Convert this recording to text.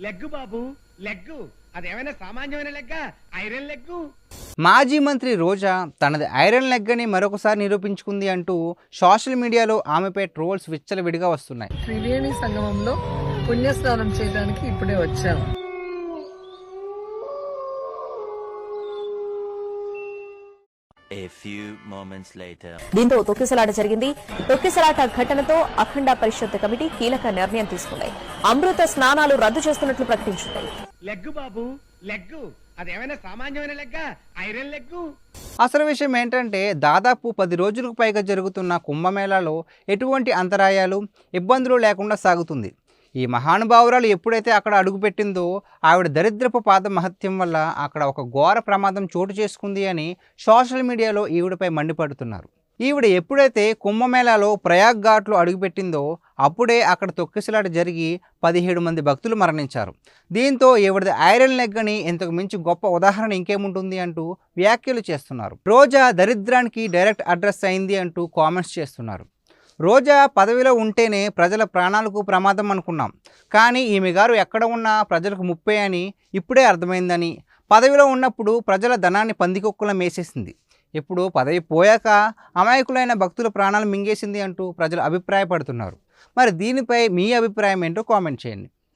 Leg బాబు leg. అదేమైనా సామాన్యమైన లెగ్గా? Iron leg. మాజీ మంత్రి రోజా తనది ఐరన్ లెగ్ అని మరొకసారి నిరూపించుకుంది అంటూ సోషల్ మీడియాలో ఆమెపై ట్రోల్స్ విచ్చలవిడిగా వస్తున్నాయి. త్రివేణి సంగమంలో పుణ్యస్నానం చేయడానికి ఇప్పుడే వచ్చాము. A few moments later. దీంతో తొక్కిసలాట జరిగింది. తొక్కిసలాట ఘటనతో అఖండ పరిషత్ కమిటీ కీలక నిర్ణయం తీసుకుంది. అమృత స్నానాలు రద్దు చేస్తున్నట్లు ప్రకటించింది. లెగ్గు బాబు లెగ్గు. అదేమైనా సామాన్యమైన లెగ్గా? Iron leg. అసలు విషయం ఏంటంటే దాదాపు 10 రోజులకు పైగా జరుగుతున్న కుంభమేళాలో ఎటువంటి అంతరాయాలు ఇబ్బందులు లేకుండా సాగుతుంది. ఈ మహానుభావురాలు ఎప్పుడైతే అక్కడ అడుగుపెట్టిందో ఆవిడ దరిద్రపు పాద మహత్యం వల్ల అక్కడ ఒక ఘోర ప్రమాదం చోటు చేసుకుంది అని సోషల్ మీడియాలో ఈవిడపై మండిపడుతున్నారు. ఈవిడ ఎప్పుడైతే కుంభమేళాలో ప్రయాగ్ ఘాట్లో అడుగుపెట్టిందో అప్పుడే అక్కడ తొక్కిసలాట జరిగి 17 మంది భక్తులు మరణించారు. దీంతో ఈవిడది ఐరన్ లెగ్ అని ఇంతకు మించి గొప్ప ఉదాహరణ ఇంకేముంటుంది అంటూ వ్యాఖ్యలు చేస్తున్నారు. రోజా దరిద్రానికి డైరెక్ట్ అడ్రస్ అయింది అంటూ కామెంట్స్ చేస్తున్నారు. రోజా పదవిలో ఉంటేనే ప్రజల ప్రాణాలకు ప్రమాదం అనుకున్నాం, కానీ ఈమె గారు ఎక్కడ ఉన్నా ప్రజలకు ముప్పే అని ఇప్పుడే అర్థమైందని, పదవిలో ఉన్నప్పుడు ప్రజల ధనాన్ని పందికొక్కులా మేసేసింది, ఇప్పుడు పదవి పోయాక అమాయకులైన భక్తుల ప్రాణాలు మింగేసింది అంటూ ప్రజలు అభిప్రాయపడుతున్నారు. మరి దీనిపై మీ అభిప్రాయం ఏంటో కామెంట్ చేయండి.